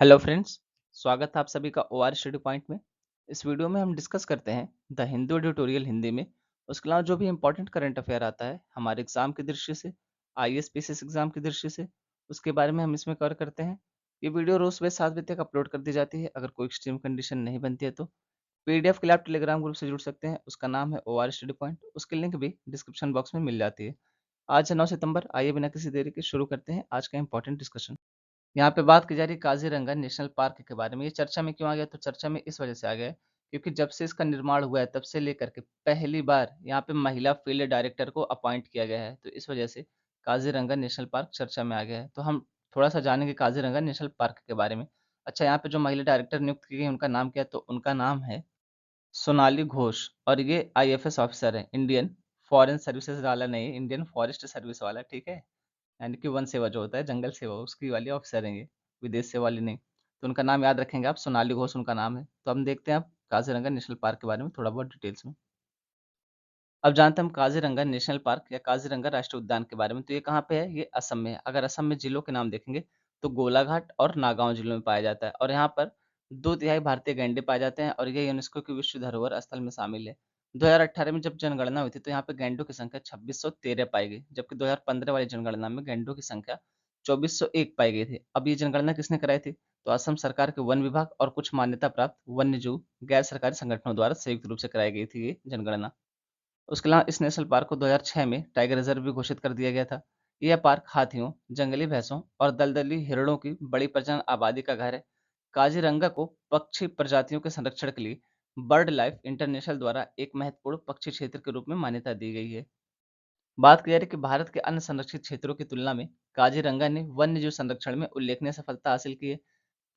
Hello friends, स्वागत है आप सभी का ओआर स्टडी पॉइंट में। इस वीडियो में हम डिस्कस करते हैं द हिंदू एडिटोरियल हिंदी में। उसके अलावा जो भी इंपॉर्टेंट करंट अफेयर आता है हमारे एग्जाम की दृष्टि से, आईएएस पीसीएस एग्जाम की दृष्टि से, उसके बारे में हम इसमें कवर करते हैं। ये वीडियो रोज सुबह 7 बजे तक अपलोड कर दी जाती है। अगर कोई एक्सट्रीम कंडीशन नहीं बनती है तो पीडीएफ के लिए आप टेलीग्राम ग्रुप से जुड़ सकते हैं। उसका नाम है ओआर स्टडी पॉइंट, उसकी लिंक भी डिस्क्रिप्शन बॉक्स में मिल जाती है। आज है 9 सितंबर। आइए बिना किसी देरी के शुरू करते हैं आज का इंपॉर्टेंट डिस्कशन। यहाँ पे बात की जा रही है काजीरंगा नेशनल पार्क के बारे में। ये चर्चा में क्यों आ गया? तो चर्चा में इस वजह से आ गया है क्योंकि जब से इसका निर्माण हुआ है तब से लेकर के पहली बार यहाँ पे महिला फील्ड डायरेक्टर को अपॉइंट किया गया है। तो इस वजह से काजीरंगा नेशनल पार्क चर्चा में आ गया है। तो हम थोड़ा सा जानेंगे काजीरंगा नेशनल पार्क के बारे में। अच्छा, यहाँ पे जो महिला डायरेक्टर नियुक्त की गई उनका नाम क्या है? तो उनका नाम है सोनाली घोष और ये आईएफएस ऑफिसर है। इंडियन फॉरेन सर्विसेज वाला नहीं, इंडियन फॉरेस्ट सर्विस वाला, ठीक है। यानी कि वन सेवा जो होता है, जंगल सेवा, उसकी वाली ऑफिसर हैं ये, विदेश सेवा वाली नहीं। तो उनका नाम याद रखेंगे आप, सोनाली घोष उनका नाम है। तो हम देखते हैं अब काजीरंगा नेशनल पार्क के बारे में थोड़ा बहुत डिटेल्स में। अब जानते हैं हम काजीरंगा नेशनल पार्क या काजीरंगा राष्ट्रीय उद्यान के बारे में। तो ये कहाँ पे है? ये असम में है। अगर असम में जिलों के नाम देखेंगे तो गोलाघाट और नागांव जिलों में पाया जाता है और यहाँ पर 2/3 भारतीय गैंडे पाए जाते हैं और ये यूनेस्को की विश्व धरोहर स्थल में शामिल है। 2018 में जब जनगणना हुई थी तो यहाँ पे गैंडों की संख्या 2613 पाई गई, जबकि 2015 वाली जनगणना में गैंडों की संख्या 2401 पाई गई थी। अब ये जनगणना किसने कराई थी? तो असम सरकार के वन विभाग और कुछ मान्यता प्राप्त वन्यजीव गैर सरकारी संगठनों द्वारा संयुक्त रूप से कराई गई थी ये जनगणना। उसके अलावा इस नेशनल पार्क को 2006 में टाइगर रिजर्व भी घोषित कर दिया गया था। यह पार्क हाथियों, जंगली भैंसों और दलदली हिरणों की बड़ी प्रजनन आबादी का घर है। काजीरंगा को पक्षी प्रजातियों के संरक्षण के लिए बर्ड लाइफ इंटरनेशनल द्वारा एक महत्वपूर्ण पक्षी क्षेत्र के रूप में मान्यता दी गई है। बात की जा रही है कि भारत के अन्य संरक्षित क्षेत्रों की तुलना में काजीरंगा ने वन्यजीव संरक्षण में उल्लेखनीय सफलता हासिल की है।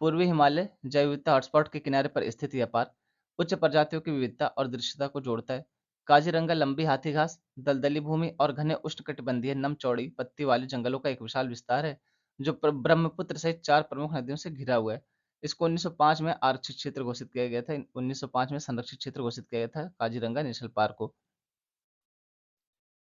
पूर्वी हिमालय जैव विविधता हॉटस्पॉट के किनारे पर स्थित यह पार्क उच्च प्रजातियों की विविधता और दृश्यता को जोड़ता है। काजीरंगा लंबी हाथी घास, दलदली भूमि और घने उष्णकटिबंधीय नम चौड़ी पत्ती वाले जंगलों का एक विशाल विस्तार है जो ब्रह्मपुत्र सहित 4 प्रमुख नदियों से घिरा हुआ है। इसको 1905 में आरक्षित क्षेत्र घोषित किया गया था। 1905 में संरक्षित क्षेत्र घोषित किया गया था काजीरंगा नेशनल पार्क को।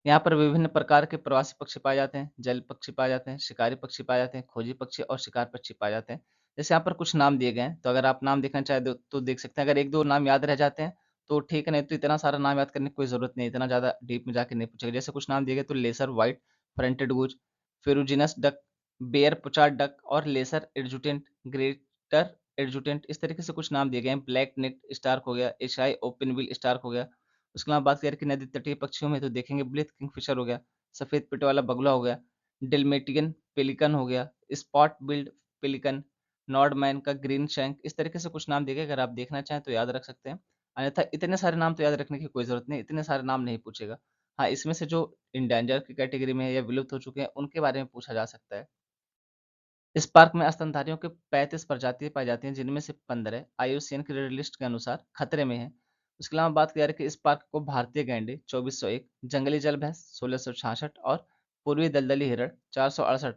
यहाँ पर विभिन्न प्रकार के प्रवासी पक्षी पाए जाते हैं, जल पक्षी पाए जाते हैं, शिकारी पक्षी पाए जाते हैं, खोजी पक्षी और शिकार पक्षी पाए जाते हैं। जैसे यहाँ पर कुछ नाम दिए गए हैं, तो अगर आप नाम देखना चाहें तो देख सकते हैं। अगर 1-2 नाम याद रह जाते हैं, तो ठीक है, नहीं तो इतना सारा नाम याद करने की कोई ज़रूरत नहीं है, इतना ज़्यादा डीप में जाके नहीं पूछेगा। जैसे कुछ नाम दिए गए तो लेसर व्हाइट फ्रंटेड गूज, फेरुजिनस डक, बेयर पुचार्ड डक और लेसर एडजुटेंट, ग्रेटर एडजुटेंट, इस तरीके से कुछ नाम दिए गए हैं। ब्लैक नेक स्टार्क हो गया, एशियाई ओपनबिल स्टार्क हो गया। उसके अलावा बात करें कि नदी तटीय पक्षियों में तो देखेंगे ब्लिथ किंगफिशर हो गया, सफेद पिट वाला बगुला हो गया, डेल्मेटियन पेलिकन हो गया, स्पॉट बिल्ड पेलिकन, नॉर्डमैन का ग्रीन शैंक, इस तरीके से कुछ नाम दिए गए। अगर आप देखना चाहें तो याद रख सकते हैं। अन्यथा इतने सारे नाम तो याद रखने की कोई जरूरत नहीं, इतने सारे नाम नहीं पूछेगा। हाँ, इसमें से जो इंडेंजर की कैटेगरी में है या विलुप्त हो चुके हैं उनके बारे में पूछा जा सकता है। इस पार्क में स्तनधारियों की 35 प्रजातियां पाई जाती हैं, जिनमें से 15 आईयूसीएन की रेड लिस्ट के अनुसार खतरे में हैं। उसके अलावा बात की जा रही है कि इस पार्क को भारतीय गैंडे 2401, जंगली जल भैंस 1666 और पूर्वी दलदली हिरण 468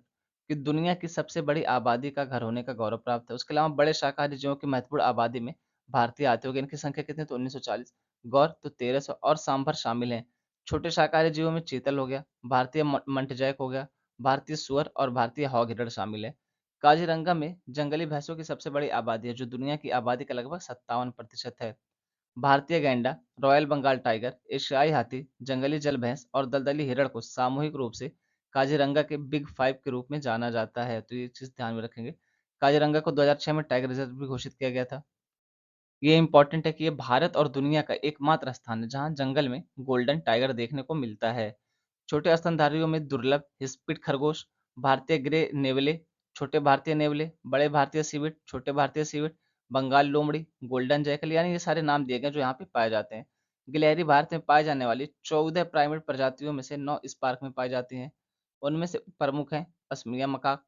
की दुनिया की सबसे बड़ी आबादी का घर होने का गौरव प्राप्त है। उसके अलावा बड़े शाकाहारी जीवों की महत्वपूर्ण आबादी में भारतीय आते होंगे। इनकी संख्या कितनी? तो 1940, गौर तो 1300 और सांभर शामिल हैं। छोटे शाकाहारी जीवों में चीतल हो गया, भारतीय मंटजैक हो गया, भारतीय सुअर और भारतीय हॉग हिरण शामिल है। काजीरंगा में जंगली भैंसों की सबसे बड़ी आबादी है, जो दुनिया की आबादी का लगभग 57% है। भारतीय गैंडा, रॉयल बंगाल टाइगर, एशियाई हाथी, जंगली जल भैंस और दलदली हिरण को सामूहिक रूप से काजीरंगा के बिग 5 के रूप में जाना जाता है। तो ये चीज ध्यान में रखेंगे। काजीरंगा को 2006 में टाइगर रिजर्व भी घोषित किया गया था। ये इंपॉर्टेंट है कि ये भारत और दुनिया का एकमात्र स्थान है जहां जंगल में गोल्डन टाइगर देखने को मिलता है। छोटे स्तनधारियों में दुर्लभ हिस्पिड खरगोश, भारतीय ग्रे नेवले, छोटे भारतीय नेवले, बड़े भारतीय सीविट, छोटे भारतीय सीविट, बंगाल लोमड़ी, गोल्डन जैकल, यानी ये सारे नाम दिए गए जो यहाँ पे पाए जाते हैं। गिलहरी भारत में पाए जाने वाली 14 प्राइमेट प्रजातियों में से 9 इस पार्क में पाई जाती हैं। उनमें से प्रमुख हैं असमिया मकाक,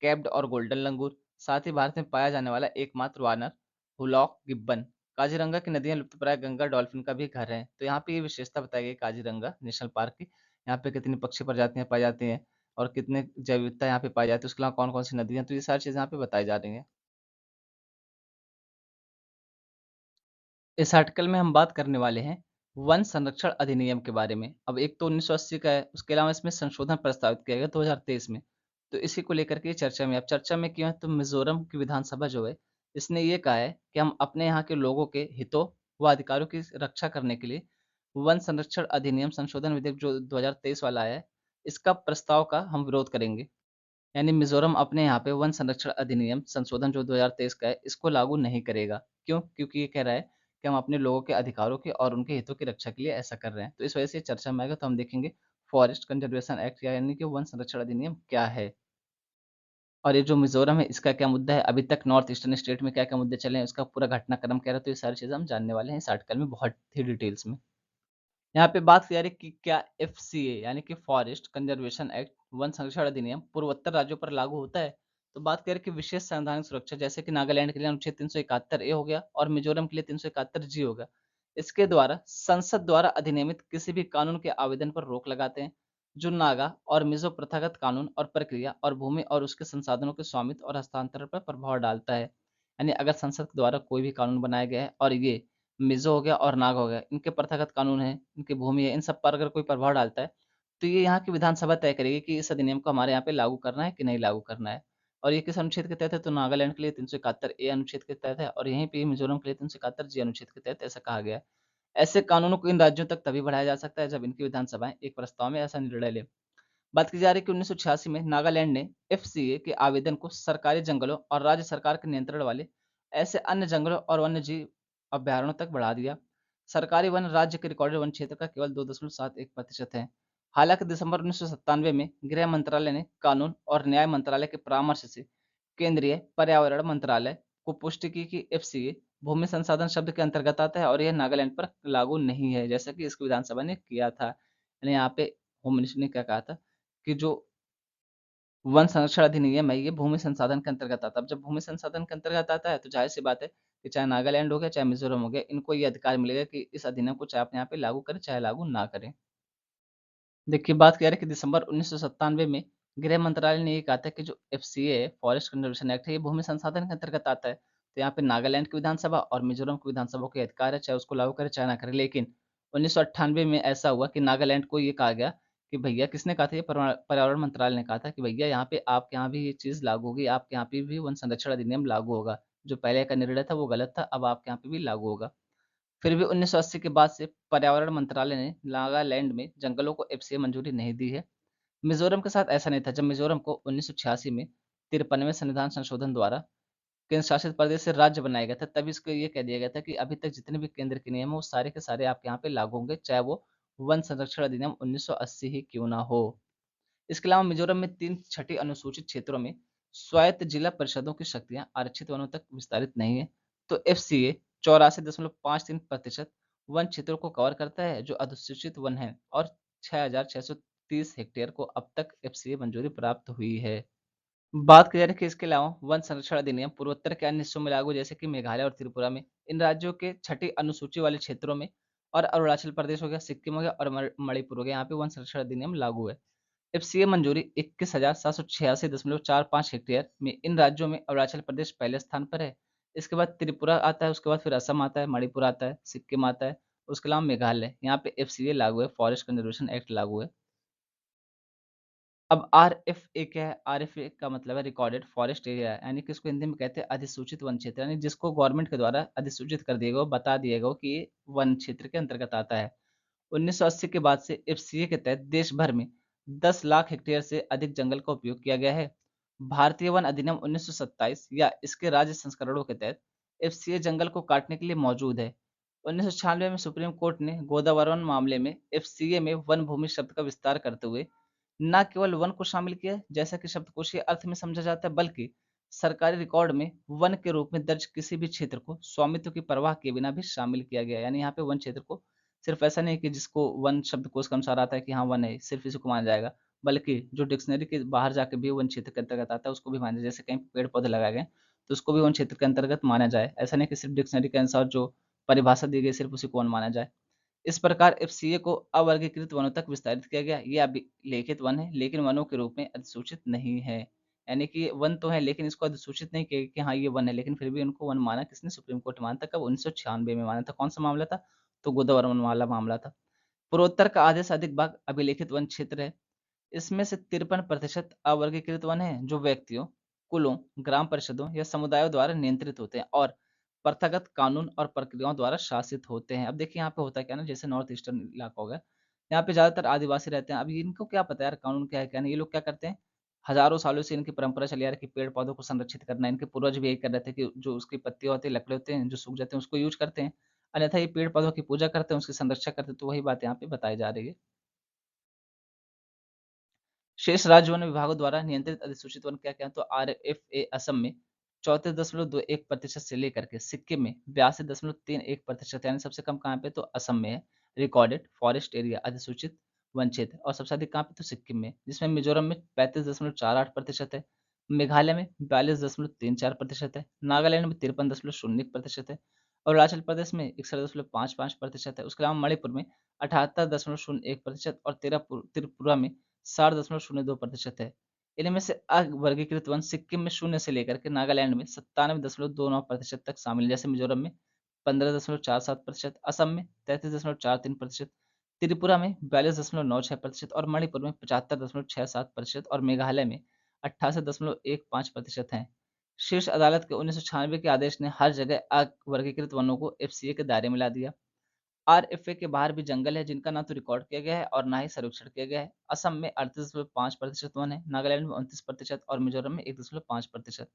कैप्ड और गोल्डन लंगूर। साथ ही भारत में पाया जाने वाला एकमात्र वानर हुलॉक गिब्बन। काजीरंगा की नदियां लुप्तप्राय गंगा डॉल्फिन का भी घर है। तो यहाँ पे ये विशेषता बताई गई काजीरंगा नेशनल पार्क की। यहाँ पे कितनी पक्षी प्रजातियां पाई जाती हैं और कितने जैव विविधता यहाँ पे पाई जाती है, उसके अलावा कौन कौन सी नदियां, तो ये सारी चीजें यहाँ पे बताई जा रही हैं। इस आर्टिकल में हम बात करने वाले हैं वन संरक्षण अधिनियम के बारे में। अब एक तो 1980 का है, उसके अलावा इसमें संशोधन प्रस्तावित किया गया 2023 में। तो इसी को लेकर के चर्चा में, अब चर्चा में क्यों है, तो मिज़ोरम की विधानसभा जो है, इसने ये कहा है कि हम अपने यहाँ के लोगों के हितों व अधिकारों की रक्षा करने के लिए वन संरक्षण अधिनियम संशोधन विधेयक जो 2023 वाला आया है, इसका प्रस्ताव का हम विरोध करेंगे। यानी मिज़ोरम अपने यहाँ पे वन संरक्षण अधिनियम संशोधन जो 2023 का है, इसको लागू नहीं करेगा। क्यों? क्योंकि ये कह रहा है कि हम अपने लोगों के अधिकारों की और उनके हितों की रक्षा के लिए ऐसा कर रहे हैं। तो इस वजह से चर्चा में आएगा, तो हम देखेंगे फॉरेस्ट कंज़र्वेशन एक्ट यानी कि वन संरक्षण अधिनियम क्या है? और ये जो मिज़ोरम है, इसका क्या मुद्दा है? अभी तक नॉर्थ ईस्टर्न स्टेट में क्या-क्या मुद्दे चले हैं, उसका पूरा घटनाक्रम क्या रहा है, तो ये सारी चीज़ें हम जानने वाले हैं इस आर्टिकल में बहुत ही डिटेल्स में। यहाँ पे बात की जा रही है कि क्या एफसीए यानी कि फॉरेस्ट कंजर्वेशन एक्ट वन संरक्षण अधिनियम पूर्वोत्तर राज्यों पर लागू होता है? तो बात करें कि विशेष संवैधानिक सुरक्षा जैसे कि नागालैंड के लिए अनुच्छेद 371 ए हो गया और मिजोरम के लिए 371 जी हो गया। इसके द्वारा संसद द्वारा अधिनियमित किसी भी कानून के आवेदन पर रोक लगाते हैं जो नागा और मिजो प्रथागत कानून और प्रक्रिया और भूमि और उसके संसाधनों के स्वामित्व और हस्तांतरण पर प्रभाव डालता है। यानी अगर संसद द्वारा कोई भी कानून बनाया गया है और ये मिज़ो हो गया और नाग हो गया, इनके प्रथागत कानून हैं, इनकी भूमि है, इन सब पर अगर कोई प्रभाव डालता है, तो ये यहाँ की विधानसभा तय करेगी कि इस अधिनियम को हमारे यहाँ पे लागू करना है कि नहीं लागू करना है। और ये किस अनुच्छेद के तहत है, तो नागालैंड के लिए 371 ए अनुच्छेद के तहत है और यहीं पे मिज़ोरम के लिए 371 जी अनुच्छेद के तहत ऐसा कहा गया है। ऐसे कानूनों को इन राज्यों तक तभी बढ़ाया जा सकता है जब इनकी विधानसभाएँ एक प्रस्ताव में ऐसा निर्णय लें। बात की जा रही है कि 1986 में नागालैंड ने एफसीए के आवेदन को सरकारी जंगलों और राज्य सरकार के नियंत्रण वाले ऐसे अन्य जंगलों और वन्यजीव अभयारण्यों तक बढ़ा दिया। सरकारी वन राज्य के रिकॉर्डेड वन क्षेत्र का केवल 2.71% है। हालांकि दिसंबर 1997 में गृह मंत्रालय ने कानून और न्याय मंत्रालय के परामर्श से केंद्रीय पर्यावरण मंत्रालय को पुष्टि की कि एफसीए भूमि संसाधन शब्द के अंतर्गत आता है और यह नागालैंड पर लागू नहीं है, जैसा कि इसकी विधानसभा ने किया था। यानी यहाँ पे होम मिनिस्टर ने क्या कहा था कि जो वन संरक्षण अधिनियम है, ये भूमि संसाधन के अंतर्गत आता है। अब जब भूमि संसाधन के अंतर्गत आता है, तो ज़ाहिर-सी बात है कि चाहे नागालैंड हो गया, चाहे मिज़ोरम हो गया, इनको ये अधिकार मिलेगा कि इस अधिनियम को चाहे अपने यहाँ पे लागू करें, चाहे लागू ना करें। देखिए, बात क्या है कि दिसंबर 1997 में गृह मंत्रालय ने ये कहा था कि जो एफसीए है, फॉरेस्ट कंज़र्वेशन एक्ट है, ये भूमि संसाधन के अंतर्गत आता है। तो यहाँ पे नागालैंड की विधानसभा और मिज़ोरम की विधानसभा को ये अधिकार है, चाहे उसको लागू करे, चाहे ना करे। लेकिन 1998 में ऐसा हुआ कि नागालैंड को ये कहा गया कि भैया किसने कहा था, ये पर्यावरण मंत्रालय ने कहा था कि भैया यहाँ पे आपके यहाँ भी ये चीज़ लागू होगी, आपके यहाँ पे भी वन संरक्षण अधिनियम लागू होगा। जो पहले का निर्णय था, वो गलत था, अब आपके यहाँ पे भी लागू होगा। फिर भी 1980 के बाद से पर्यावरण मंत्रालय ने नागालैंड में जंगलों को एफसीए मंजूरी नहीं दी है। मिज़ोरम के साथ ऐसा नहीं था। जब मिज़ोरम को 1986 में 53वें संविधान संशोधन द्वारा केंद्र शासित प्रदेश से राज्य बनाया गया था, तब इसको ये कह दिया गया था कि अभी तक जितने भी केंद्र के नियम हैं, वो सारे के सारे आपके यहाँ पे लागू होंगे, चाहे वो वन संरक्षण अधिनियम 1980 ही क्यों ना हो। इसके अलावा मिज़ोरम में 3 छठी अनुसूचित क्षेत्रों में स्वायत्त जिला परिषदों की शक्तियाँ आरक्षित वनों तक विस्तारित नहीं है। तो एफसीए 84.53% वन क्षेत्रों को कवर करता है, जो अधिसूचित वन है और 6,630 हेक्टेयर को अब तक एफसीए मंजूरी प्राप्त हुई है। बात की जा रही है कि इसके अलावा वन संरक्षण अधिनियम पूर्वोत्तर के अन्य हिस्सों में लागू जैसे कि मेघालय और त्रिपुरा में, इन राज्यों के छठी अनुसूची वाले क्षेत्रों में और अरुणाचल प्रदेश हो गया, सिक्किम हो गया और मणिपुर हो गया, यहाँ पे वन संरक्षण अधिनियम लागू है। एफसीए मंजूरी 21,786.45 हेक्टेयर में इन राज्यों में अरुणाचल प्रदेश पहले स्थान पर है। इसके बाद त्रिपुरा आता है, उसके बाद फिर असम आता है, मणिपुर आता है, सिक्किम आता है, उसके अलावा मेघालय। यहाँ पे एफसीए लागू है, फॉरेस्ट कंजर्वेशन एक्ट लागू है। अब आरएफए क्या है? आरएफए का मतलब है रिकॉर्डेड फॉरेस्ट एरिया, यानी कि इसको हिंदी में कहते हैं अधिसूचित वन क्षेत्र, यानी जिसको गवर्नमेंट के द्वारा अधिसूचित कर दिया गया हो, बता दिया गया हो कि ये वन क्षेत्र के अंतर्गत आता है। 1980 के बाद से एफसीए के तहत देश भर में 10 लाख हेक्टेयर से अधिक जंगल का उपयोग किया गया है। भारतीय वन अधिनियम 1927 या इसके राज्य संस्करणों के तहत एफसीए जंगल को काटने के लिए मौजूद है। 1996 में सुप्रीम कोर्ट ने गोदावरी मामले में एफसीए में वन भूमि शब्द का विस्तार करते हुए न केवल वन को शामिल किया है, जैसा कि शब्दकोशीय अर्थ में समझा जाता है, बल्कि सरकारी रिकॉर्ड में वन के रूप में दर्ज किसी भी क्षेत्र को स्वामित्व की परवाह किए बिना भी शामिल किया गया है। यानी यहाँ पे वन क्षेत्र को सिर्फ ऐसा नहीं कि जिसको वन शब्दकोश के अनुसार आता है कि हाँ वन है, सिर्फ इसी को माना जाएगा, बल्कि जो डिक्शनरी के बाहर जाके भी वन क्षेत्र के अंतर्गत आता है, उसको भी माना जाए। जैसे कहीं पेड़ पौधे लगाए गए, तो उसको भी वन क्षेत्र के अंतर्गत माना जाए। ऐसा नहीं कि सिर्फ डिक्शनरी के अनुसार जो परिभाषा दी गई, सिर्फ उसी को वन माना जाए। इस प्रकार एफसीए को अवर्गीकृत वनों तक विस्तारित किया गया। ये अभिलेखित वन है, लेकिन वनों के रूप में अधिसूचित नहीं है। यानी कि ये वन तो है, लेकिन इसको अधिसूचित नहीं किया गया कि हाँ ये वन है, लेकिन फिर भी उनको वन माना किसने? सुप्रीम कोर्ट माना था। कब? 1996 में माना था। कौन सा मामला था? तो गोदावरी वन वाला मामला था। पूर्वोत्तर का आधे से अधिक भाग अभिलेखित वन क्षेत्र है। इसमें से 53% अवर्गीकृत वन हैं जो व्यक्तियों, कुलों, ग्राम परिषदों या समुदायों द्वारा नियंत्रित होते हैं और प्रथागत कानून और प्रक्रियाओं द्वारा शासित होते हैं। अब देखिए यहाँ पे होता क्या है ना, जैसे नॉर्थ ईस्टर्न इलाका हो गया, यहाँ पे ज़्यादातर आदिवासी रहते हैं। अब इनको क्या पता है यार कानून क्या है क्या नहीं, ये लोग क्या करते हैं, हज़ारों सालों से इनकी परंपरा चली आ रही है कि पेड़-पौधों को संरक्षित करना। इनके पूर्वज भी यही कर रहे थे कि जो उसकी पत्तियाँ होती हैं, लकड़े होते हैं, जो सूख जाते हैं उसको यूज़ करते हैं। अन्यथा ये पेड़-पौधों की पूजा करते हैं, उसकी संरक्षा करते हैं, तो वही बात यहाँ पे बताई जा रही है। शेष राज्य वन विभागों द्वारा नियंत्रित अधिसूचित वन क्या-क्या हैं, तो आरएफए असम में 34.21% से लेकर के सिक्किम में 82.31% यानी सबसे कम कहाँ पे, तो असम में है, रिकॉर्डेड फॉरेस्ट एरिया अधिसूचित वन क्षेत्र, और सबसे अधिक कहाँ पे, तो सिक्किम में, जिसमें मिजोरम में 35.48% है, मेघालय में 42.34% है, नागालैंड में 53.01% है, और अरुणाचल प्रदेश में 61.55% है। उसके अलावा मणिपुर में 78.01% और त्रिपुरा में 60.02% है। इनमें से अवर्गीकृत वन सिक्किम में 0 से लेकर के नागालैंड में 97.29% तक शामिल है। जैसे मिजोरम में 15.47%, असम में 33.43%, त्रिपुरा में 42.96% और मणिपुर में 75.67% और मेघालय में 88.15% हैं। शीर्ष अदालत के 1996 के आदेश ने हर जगह अवर्गीकृत वनों को एफसीए के दायरे में ला दिया। आरएफए के बाहर भी जंगल है जिनका ना तो रिकॉर्ड किया गया है और ना ही सर्वेक्षण किया गया है। असम में 38.5% वन है, नागालैंड में 29% और मिजोरम में 1.5%।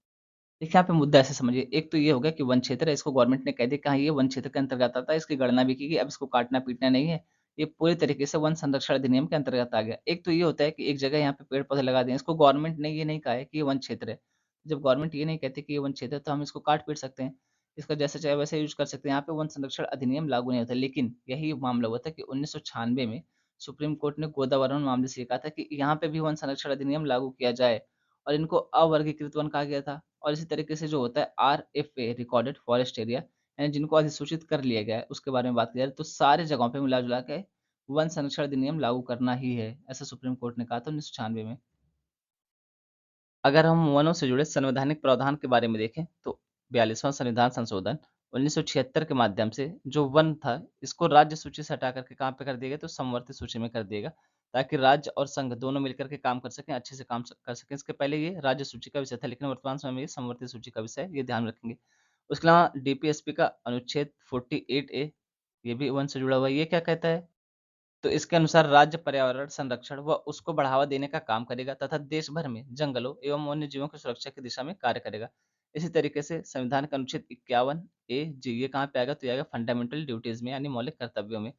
देखिए यहाँ पे मुद्दा ऐसे समझिए, एक तो ये हो गया कि वन क्षेत्र है, इसको गवर्नमेंट ने कह दिया कि हाँ ये वन क्षेत्र के अंतर्गत आता है, इसकी गणना भी की गई, अब इसको काटना पीटना नहीं है, ये पूरी तरीके से वन संरक्षण अधिनियम के अंतर्गत आ गया। एक तो ये होता है कि एक जगह यहाँ पे पेड़ पौधे लगा दिए, इसको गवर्नमेंट ने ये नहीं कहा है कि ये वन क्षेत्र है। जब गवर्नमेंट ये नहीं कहती कि ये वन क्षेत्र है तो हम इसको काट पीट सकते हैं, इसका जैसे चाहे वैसे यूज कर सकते हैं। यहाँ पे वन संरक्षण अधिनियम लागू नहीं होता, लेकिन यही मामला हुआ था कि 1996 में सुप्रीम कोर्ट ने गोदावरी मामले से ये कहा था कि यहाँ पे भी वन संरक्षण अधिनियम लागू किया जाए, और इनको अवर्गीकृत वन कहा गया था। और इसी तरीके से जो होता है आरएफए रिकॉर्डेड फॉरेस्ट एरिया, यानी जिनको अधिसूचित कर लिया गया है, उसके बारे में बात की जाए तो सारे जगहों पे मिला-जुला के वन संरक्षण अधिनियम लागू करना ही है, ऐसा सुप्रीम कोर्ट ने कहा था 1996 में। अगर हम वनों से जुड़े संवैधानिक प्रावधान के बारे में देखें तो 42वां संविधान संशोधन 1976 के माध्यम से जो वन था इसको राज्य सूची से हटा करके कहाँ पे कर दिया गया, तो समवर्ती सूची में कर दिएगा, ताकि राज्य और संघ दोनों मिलकर के काम कर सकें, अच्छे से कर सकें। इसके पहले ये राज्य सूची का विषय था, लेकिन वर्तमान समय में ये समवर्ती सूची का विषय है, ये ध्यान रखेंगे। उसके अलावा डीपीएसपी का अनुच्छेद 48A ये भी वन से जुड़ा हुआ है। ये क्या कहता है, तो इसके अनुसार राज्य पर्यावरण संरक्षण व उसको बढ़ावा देने का काम करेगा तथा देश भर में जंगलों एवं वन्य जीवों की सुरक्षा की दिशा में कार्य करेगा। इसी तरीके से संविधान का अनुच्छेद 51A ये कहाँ पे आएगा, तो ये आएगा फंडामेंटल ड्यूटीज में यानी मौलिक कर्तव्यों में।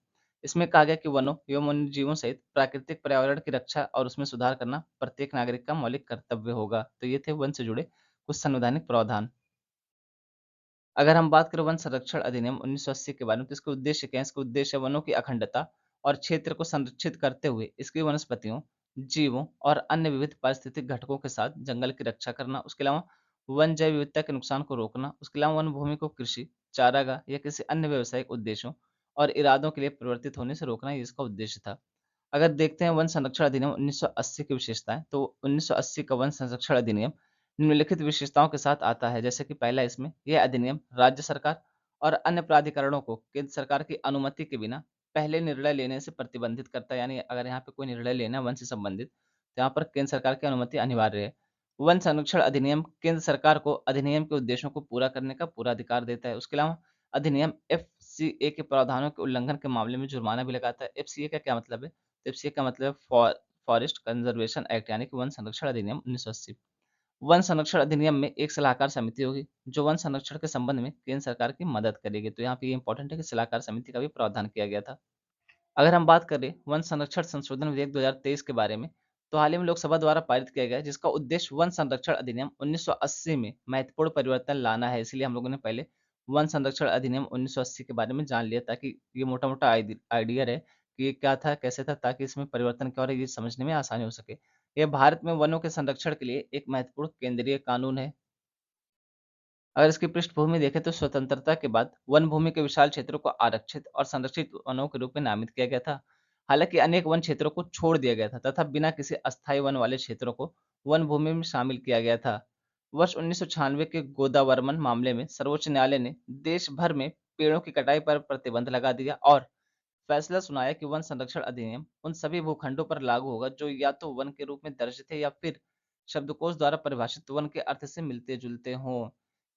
इसमें कहा गया कि वनों एवं वन्य जीवों सहित प्राकृतिक पर्यावरण की रक्षा और उसमें सुधार करना प्रत्येक नागरिक का मौलिक कर्तव्य होगा। तो ये थे वन से जुड़े कुछ संवैधानिक प्रावधान। अगर हम बात करें वन संरक्षण अधिनियम 1980 के बारे में, तो इसके उद्देश्य क्या है? इसके उद्देश्य वनों की अखंडता और क्षेत्र को संरक्षित करते हुए इसकी वनस्पतियों, जीवों और अन्य विविध पारिस्थितिक घटकों के साथ जंगल की रक्षा करना। उसके अलावा वन जैव विविधता के नुकसान को रोकना। उसके अलावा वन भूमि को कृषि, चारागाह या किसी अन्य व्यावसायिक उद्देश्यों और इरादों के लिए परिवर्तित होने से रोकना, ये इसका उद्देश्य था। अगर देखते हैं वन संरक्षण अधिनियम 1980 की विशेषताएं, तो 1980 का वन संरक्षण अधिनियम निम्नलिखित विशेषताओं के साथ आता है। जैसे कि पहला, इसमें यह अधिनियम राज्य सरकार और अन्य प्राधिकरणों को केंद्र सरकार की अनुमति के बिना पहले निर्णय लेने से प्रतिबंधित करता है। यानी अगर यहाँ पे कोई निर्णय लेना है वन से संबंधित, तो यहाँ पर केंद्र सरकार की अनुमति अनिवार्य है। वन संरक्षण अधिनियम केंद्र सरकार को अधिनियम के उद्देश्यों को पूरा करने का पूरा अधिकार देता है। उसके अलावा अधिनियम एफसीए के प्रावधानों के उल्लंघन के मामले में जुर्माना भी लगाता है। एफसीए का क्या मतलब है? एफसीए का मतलब फॉरेस्ट कंजर्वेशन एक्ट यानी कि वन संरक्षण अधिनियम 1980। वन संरक्षण अधिनियम में एक सलाहकार समिति होगी जो वन संरक्षण के संबंध में केंद्र सरकार की मदद करेगी। तो यहाँ पे ये इंपॉर्टेंट है कि सलाहकार समिति का भी प्रावधान किया गया था। अगर हम बात करें वन संरक्षण संशोधन विधेयक 2023 के बारे में, तो हाल ही में लोकसभा द्वारा पारित किया गया है, जिसका उद्देश्य वन संरक्षण अधिनियम 1980 में महत्वपूर्ण परिवर्तन लाना है। इसलिए हम लोगों ने पहले वन संरक्षण अधिनियम 1980 के बारे में जान लिया, ताकि ये मोटा मोटा आइडिया रहे कि ये क्या था कैसे था, ताकि इसमें परिवर्तन क्या हो रहा है ये समझने में आसानी हो सके। यह भारत में वनों के संरक्षण के लिए एक महत्वपूर्ण केंद्रीय कानून है। अगर इसकी पृष्ठभूमि देखें तो स्वतंत्रता के बाद वन भूमि के विशाल क्षेत्रों को आरक्षित और संरक्षित वनों के रूप में नामित किया गया था। हालांकि अनेक वन क्षेत्रों को छोड़ दिया गया था तथा बिना किसी अस्थायी वन वाले क्षेत्रों को वन भूमि में शामिल किया गया था। वर्ष 1996 के गोदावरमन मामले में सर्वोच्च न्यायालय ने देश भर में पेड़ों की कटाई पर प्रतिबंध लगा दिया और फैसला सुनाया कि वन संरक्षण अधिनियम उन सभी भूखंडों पर लागू होगा जो या तो वन के रूप में दर्ज थे या फिर शब्दकोश द्वारा परिभाषित वन के अर्थ से मिलते-जुलते हों।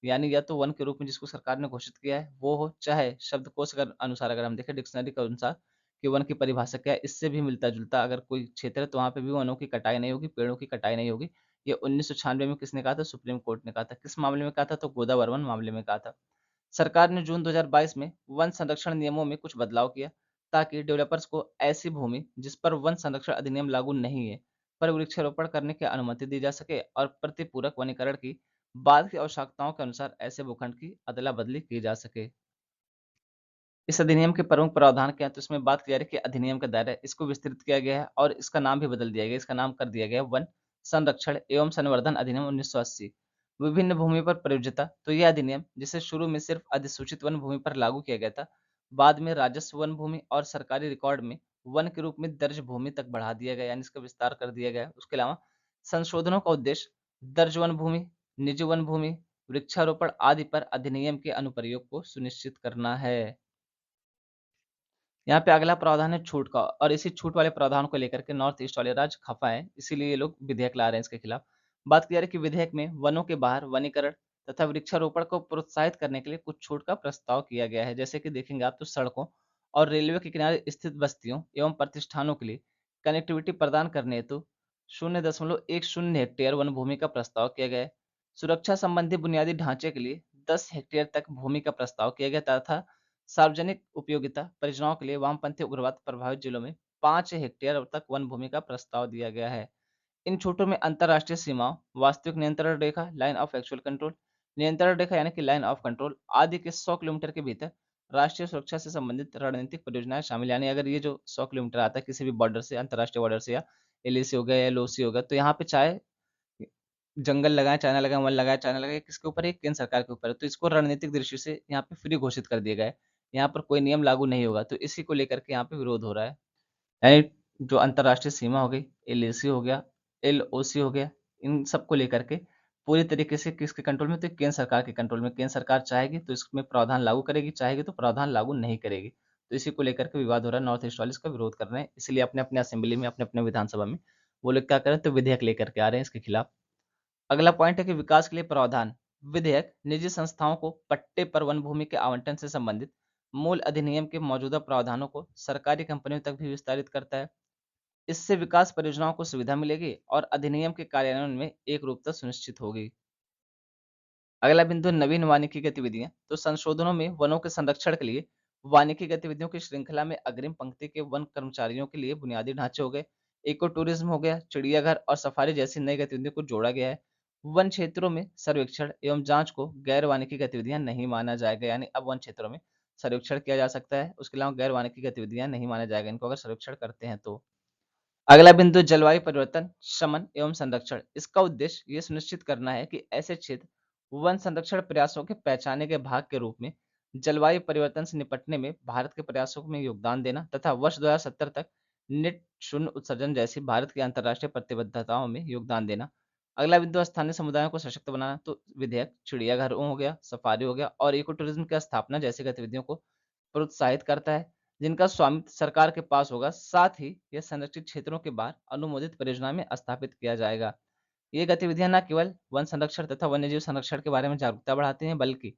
यानी या तो वन के रूप में जिसको सरकार ने घोषित किया है वो हो, चाहे शब्दकोश अगर अनुसार अगर हम देखें डिक्शनरी के अनुसार कि वन की परिभाषा क्या है, इससे भी मिलता-जुलता अगर कोई क्षेत्र है तो वहाँ पे भी वनों की कटाई नहीं होगी, पेड़ों की कटाई नहीं होगी। ये 1996 में किसने कहा था? सुप्रीम कोर्ट ने कहा था। किस मामले में कहा था? तो गोदावरी मामले में कहा था। सरकार ने जून 2022 में वन संरक्षण नियमों में कुछ बदलाव किया ताकि डेवलपर्स को ऐसी भूमि जिस पर वन संरक्षण अधिनियम लागू नहीं है पर वृक्षारोपण करने की अनुमति दी जा सके और प्रतिपूरक वनीकरण की बाद की आवश्यकताओं के अनुसार ऐसे भूखंड की अदला बदली की जा सके। इस अधिनियम के प्रमुख प्रावधान क्या है? तो इसमें बात की जा रही है कि अधिनियम का दायरा है, इसको विस्तृत किया गया है और इसका नाम भी बदल दिया गया है। इसका नाम कर दिया गया है वन संरक्षण एवं संवर्धन अधिनियम 1980। विभिन्न भूमि पर प्रयोज्यता। तो यह अधिनियम जिसे शुरू में सिर्फ अधिसूचित वन भूमि पर लागू किया गया था, बाद में राजस्व वन भूमि और सरकारी रिकॉर्ड में वन के रूप में दर्ज भूमि तक बढ़ा दिया गया, यानी इसका विस्तार कर दिया गया है। उसके अलावा संशोधनों का उद्देश्य दर्ज वन भूमि, निजी वन भूमि, वृक्षारोपण आदि पर अधिनियम के अनुप्रयोग को सुनिश्चित करना है। यहाँ पे अगला प्रावधान है छूट का और इसी छूट वाले प्रावधान को लेकर के नॉर्थ ईस्ट वाले राज्य खफा हैं, इसीलिए ये लोग विधेयक ला रहे हैं इसके खिलाफ। बात की जा रही है कि विधेयक में वनों के बाहर वनीकरण तथा वृक्षारोपण को प्रोत्साहित करने के लिए कुछ छूट का प्रस्ताव किया गया है। जैसे कि देखेंगे आप तो सड़कों और रेलवे के किनारे स्थित बस्तियों एवं प्रतिष्ठानों के लिए कनेक्टिविटी प्रदान करने हेतु 0.10 हेक्टेयर वन भूमि का प्रस्ताव किया गया है। सुरक्षा संबंधी बुनियादी ढांचे के लिए 10 हेक्टेयर तक भूमि का प्रस्ताव किया गया तथा सार्वजनिक उपयोगिता परियोजनाओं के लिए वामपंथी उग्रवाद प्रभावित जिलों में 5 हेक्टेयर तक वन भूमि का प्रस्ताव दिया गया है। इन छूटों में अंतर्राष्ट्रीय सीमाओं, वास्तविक नियंत्रण रेखा, लाइन ऑफ एक्चुअल कंट्रोल, नियंत्रण रेखा यानी कि लाइन ऑफ कंट्रोल आदि के 100 किलोमीटर के भीतर राष्ट्रीय सुरक्षा से संबंधित रणनीतिक परियोजनाएं शामिल। यानी अगर ये जो 100 किलोमीटर आता है किसी भी बॉर्डर से, अंतर्राष्ट्रीय बॉर्डर से या एलएसी हो गया या एलओसी हो गया, तो यहाँ पे चाहे जंगल लगाएँ, चाइना लगाएँ, वन लगाएँ, चाइना लगाएँ, किसके ऊपर है? केंद्र सरकार के ऊपर है। तो इसको रणनीतिक दृष्टि से यहाँ पे फ्री घोषित कर दिया गया है। यहाँ पर कोई नियम लागू नहीं होगा, तो इसी को लेकर के यहाँ पे विरोध हो रहा है। यानी जो अंतर्राष्ट्रीय सीमा हो गई, एलएसी हो गया, एलओसी हो गया, इन सबको लेकर के पूरी तरीके से किसके कंट्रोल में? तो केंद्र सरकार के कंट्रोल में। केंद्र सरकार चाहेगी तो इसमें प्रावधान लागू करेगी, चाहेगी तो प्रावधान लागू नहीं करेगी। तो इसी को लेकर के विवाद हो रहा है, नॉर्थ ईस्ट वाले इसका विरोध कर रहे हैं। इसलिए अपने-अपने असेंबली में, अपने-अपने विधानसभा में वो लोग क्या कर रहे हैं? तो विधेयक लेकर के आ रहे हैं इसके खिलाफ। अगला पॉइंट है कि विकास के लिए प्रावधान। विधेयक निजी संस्थाओं को पट्टे पर वन भूमि के आवंटन से संबंधित मूल अधिनियम के मौजूदा प्रावधानों को सरकारी कंपनियों तक भी विस्तारित करता है। इससे विकास परियोजनाओं को सुविधा मिलेगी और अधिनियम के कार्यान्वयन में एक रूपता सुनिश्चित होगी। अगला बिंदु नवीन वानिकी गतिविधियां। तो संशोधनों में वनों के संरक्षण के लिए वानिकी गतिविधियों की श्रृंखला में अग्रिम पंक्ति के वन कर्मचारियों के लिए बुनियादी ढांचे हो गए, इको टूरिज्म हो गया, चिड़ियाघर और सफारी जैसी नई गतिविधियों को जोड़ा गया है। वन क्षेत्रों में सर्वेक्षण एवं जांच को गैर वानिकी गतिविधियां नहीं माना जाएगा, यानी अब वन क्षेत्रों में सर्वेक्षण किया जा सकता है, उसके अलावा गैर वानिकी गतिविधियां नहीं माना जाएगा इनको अगर सर्वेक्षण करते हैं तो। अगला बिंदु जलवायु परिवर्तन, शमन एवं संरक्षण। इसका उद्देश्य ये सुनिश्चित करना है कि ऐसे क्षेत्र वन संरक्षण प्रयासों के पहचाने के भाग के रूप में जलवायु परिवर्तन से निपटने में भारत के प्रयासों में योगदान देना तथा वर्ष 2070 तक नेट शून्य उत्सर्जन जैसी भारत की अंतर्राष्ट्रीय प्रतिबद्धताओं में योगदान देना। अगला बिंदु स्थानीय समुदायों को सशक्त बनाना। तो विधेयक चिड़ियाघर हो गया, सफारी हो गया और इको टूरिज्म की स्थापना जैसी गतिविधियों को प्रोत्साहित करता है जिनका स्वामित्व सरकार के पास होगा। साथ ही यह संरक्षित क्षेत्रों के बाहर अनुमोदित परियोजना में स्थापित किया जाएगा। ये गतिविधियां न केवल वन संरक्षण तथा वन्यजीव संरक्षण के बारे में जागरूकता बढ़ाती हैं बल्कि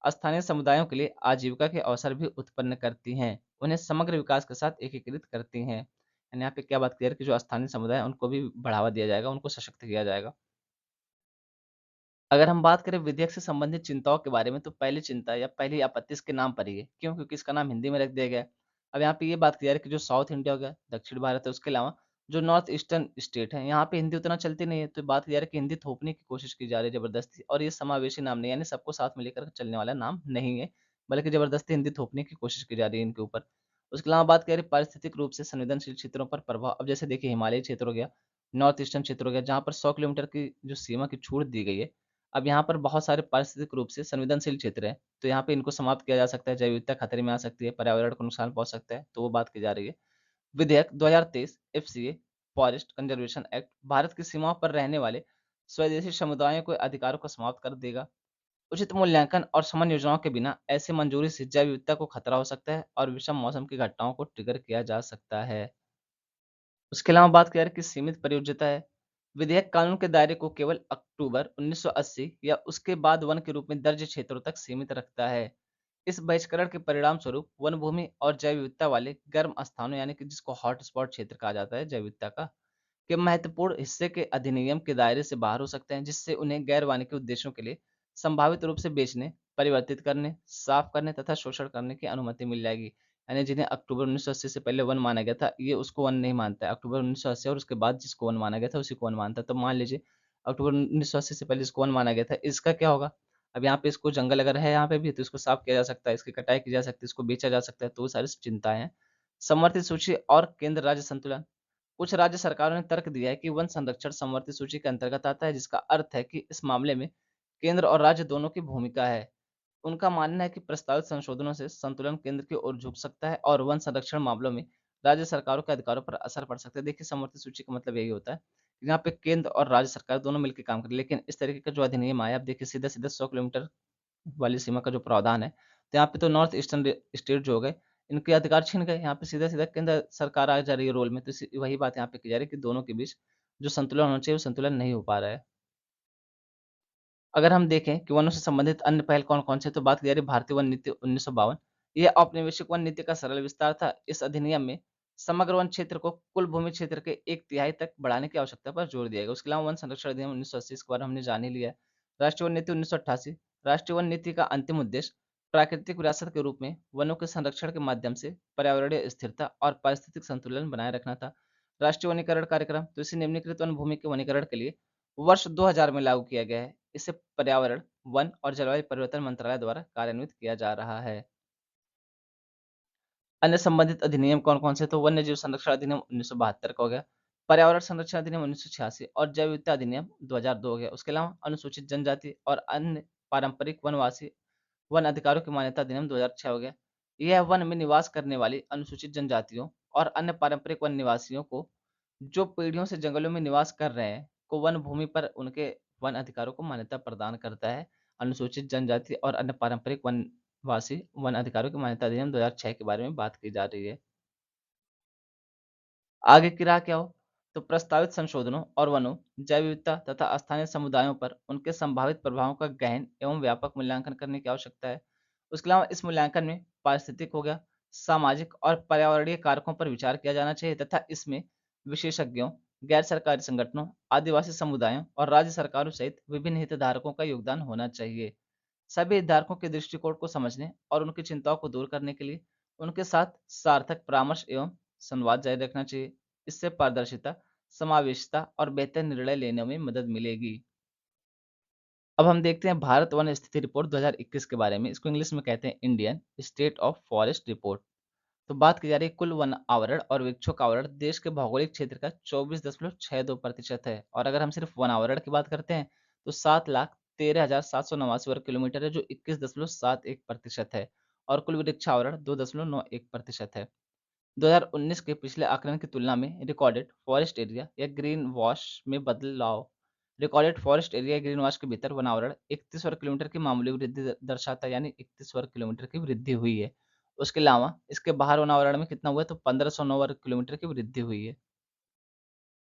स्थानीय समुदायों के लिए आजीविका के अवसर भी उत्पन्न करती हैं, उन्हें समग्र विकास के साथ एकीकृत करती हैं। यानी यहाँ पे क्या बात क्लियर कि जो स्थानीय समुदाय है उनको भी बढ़ावा दिया जाएगा, उनको सशक्त किया जाएगा। अगर हम बात करें विधेयक से संबंधित चिंताओं के बारे में, तो पहली चिंता या पहली आपत्ति इसके नाम पर ही है। क्यों? क्योंकि इसका नाम हिंदी में रख दिया गया है। अब यहाँ पे ये बात क्लियर है कि जो साउथ इंडिया हो गया, दक्षिण भारत है, उसके अलावा जो नॉर्थ ईस्टर्न स्टेट है, यहाँ पे हिंदी उतना चलती नहीं है। तो बात क्लियर है कि हिंदी थोपने की कोशिश की जा रही है जबरदस्ती, और ये समावेशी नाम नहीं है, यानी सबको साथ में लेकर चलने वाला नाम नहीं है, बल्कि जबरदस्ती हिंदी थोपने की कोशिश की जा रही है इनके ऊपर। उसके अलावा बात करें पारिस्थितिक रूप से संवेदनशील क्षेत्रों पर प्रभाव। अब जैसे देखिए हिमालयी क्षेत्र हो गया, नॉर्थ ईस्टर्न क्षेत्र हो गया, जहाँ पर 100 किलोमीटर की जो सीमा की छूट दी गई है। अब यहाँ पर बहुत सारे पारिस्थितिक रूप से संवेदनशील क्षेत्र हैं, तो यहाँ पे इनको समाप्त किया जा सकता है, जैव विविधता खतरे में आ सकती है, पर्यावरण को नुकसान पहुंच सकता है, तो वो बात की जा रही है। विधेयक 2023 FCA forest conservation act Bharat की सीमाओं पर रहने वाले स्वदेशी समुदायों के अधिकारों को समाप्त कर देगा। उचित मूल्यांकन और समन्वय योजनाओं के बिना ऐसी मंजूरी से जैव विविधता को खतरा हो सकता है और विषम मौसम की घटनाओं को ट्रिगर किया जा सकता है। उसके अलावा बात करें कि सीमित प्रयोज्यता है। विधेयक कानून के दायरे को केवल अक्टूबर 1980 या उसके बाद वन के रूप में दर्ज क्षेत्रों तक सीमित रखता है। इस बहिष्करण के परिणाम स्वरूप वन भूमि और जैव विविधता वाले गर्म स्थानों यानी कि जिसको हॉटस्पॉट क्षेत्र कहा जाता है जैव विविधता का, के महत्वपूर्ण हिस्से के अधिनियम के दायरे से बाहर हो सकते हैं, जिससे उन्हें गैर वानिकी उद्देश्यों के लिए संभावित रूप से बेचने, परिवर्तित करने, साफ करने तथा शोषण करने की अनुमति मिल जाएगी। यानी जिन्हें अक्टूबर 1980 से पहले वन माना गया था, ये उसको वन नहीं मानता है। अक्टूबर 1980 और उसके बाद जिसको वन माना गया था, उसी को वन मानता है। तो मान लीजिए अक्टूबर 1980 से पहले जिसको वन माना गया था, इसका क्या होगा? अब यहाँ पे इसको जंगल अगर है यहाँ पे भी तो इसको साफ किया जा सकता है, इसकी कटाई की जा सकती है, इसको बेचा जा सकता है, तो वो सारी चिंताएँ हैं। समर्थित सूची और केंद्र राज्य संतुलन। कुछ राज्य सरकारों ने तर्क दिया है कि वन संरक्षण समवर्ती सूची के अंतर्गत आता है, जिसका अर्थ है कि इस मामले में केंद्र और राज्य दोनों की भूमिका है। उनका मानना है कि प्रस्तावित संशोधनों से संतुलन केंद्र की ओर झुक सकता है और वन संरक्षण मामलों में राज्य सरकारों के अधिकारों पर असर पड़ सकता है। देखिए, समवर्ती सूची का मतलब यही होता है कि यहाँ पे केंद्र और राज्य सरकार दोनों मिलकर काम करें, लेकिन इस तरीके का जो अधिनियम आया, आप देखिए सीधा सीधा 100 किलोमीटर वाली सीमा का जो प्रावधान है, तो यहाँ पे तो नॉर्थ ईस्टर्न स्टेट जो हो गए, इनके अधिकार छिन गए। यहाँ पे सीधा-सीधा केंद्र सरकार आ जा रही है रोल में, तो इसी वही बात यहाँ पे की जा रही है कि दोनों के बीच जो संतुलन होना चाहिए, वो संतुलन नहीं हो पा रहा है। अगर हम देखें कि वनों से संबंधित अन्य पहल कौन-कौन से हैं, तो बात की जा रही है भारतीय वन नीति 1952। ये औपनिवेशिक वन नीति का सरल विस्तार था। इस अधिनियम में समग्र वन क्षेत्र को कुल भूमि क्षेत्र के 1/3 तक बढ़ाने की आवश्यकता पर जोर दिया गया। उसके अलावा वन संरक्षण अधिनियम 1980 इसके बारे में हमने जान ही लिया है। राष्ट्रीय वन नीति 1988। राष्ट्रीय वन नीति का अंतिम उद्देश्य प्राकृतिक विरासत के रूप में वनों के संरक्षण के माध्यम से पर्यावरणीय स्थिरता और पारिस्थितिक संतुलन बनाए रखना था। राष्ट्रीय वनीकरण कार्यक्रम, तो इसे निम्नीकृत वन भूमि के वनीकरण के लिए वर्ष 2000 में लागू किया गया है। इसे पर्यावरण, वन और जलवायु परिवर्तन मंत्रालय द्वारा कार्यान्वित किया जा रहा है। अन्य संबंधित अधिनियम कौन-कौन से? तो वन्यजीव संरक्षण अधिनियम 1972 का हो गया, पर्यावरण संरक्षण अधिनियम 1986 और जैव विविधता अधिनियम 2002 हो गया। उसके अलावा अनुसूचित जनजाति और अन्य पारंपरिक वनवासी वन अधिकारों की मान्यता अधिनियम 2006 हो गया। यह वन में निवास करने वाली अनुसूचित जनजातियों और अन्य पारंपरिक वन निवासियों को, जो पीढ़ियों से जंगलों में निवास कर रहे हैं, को वन भूमि पर उनके वन अधिकारों को मान्यता प्रदान करता है। अनुसूचित जनजाति और अन्य पारंपरिक वनवासी वन अधिकारों की मान्यता अधिनियम 2006 के बारे में बात की जा रही है। आगे की राह क्या हो? तो प्रस्तावित संशोधनों और वनों, जैव विविधता तथा स्थानीय समुदायों पर उनके संभावित प्रभावों का गहन एवं व्यापक मूल्यांकन करने की आवश्यकता है। उसके अलावा इस मूल्यांकन में पारिस्थितिक हो गया, सामाजिक और पर्यावरणीय कारकों पर विचार किया जाना चाहिए तथा इसमें विशेषज्ञों, गैर सरकारी संगठनों, आदिवासी समुदायों और राज्य सरकारों सहित विभिन्न हितधारकों का योगदान होना चाहिए। सभी हितधारकों के दृष्टिकोण को समझने और उनकी चिंताओं को दूर करने के लिए उनके साथ सार्थक परामर्श एवं संवाद जारी रखना चाहिए। इससे पारदर्शिता, समावेशिता और बेहतर निर्णय लेने में मदद मिलेगी। अब हम देखते हैं भारत वन स्थिति रिपोर्ट 2021 के बारे में। इसको इंग्लिश में कहते हैं Indian state of forest report. तो बात की जा रही है कुल वन आवरण और वृक्षों का आवरण देश के भौगोलिक क्षेत्र का 24.62% है। और अगर हम सिर्फ वन आवरण की बात करते हैं तो 7,13,789 वर्ग किलोमीटर है, जो 21.71% है। और कुल वृक्ष आवरण 2.91% है। 2019 के पिछले आकलन की तुलना में रिकॉर्डेड फॉरेस्ट एरिया या ग्रीन वॉश में बदलाव। रिकॉर्डेड फॉरेस्ट एरिया या ग्रीन वॉश के भीतर वनावरण 31 वर्ग किलोमीटर की मामूली वृद्धि दर्शाता है, यानी 31 वर्ग किलोमीटर की वृद्धि हुई है। उसके अलावा इसके बाहर वनावरण में कितना हुआ है? तो 1509 वर्ग किलोमीटर की वृद्धि हुई है।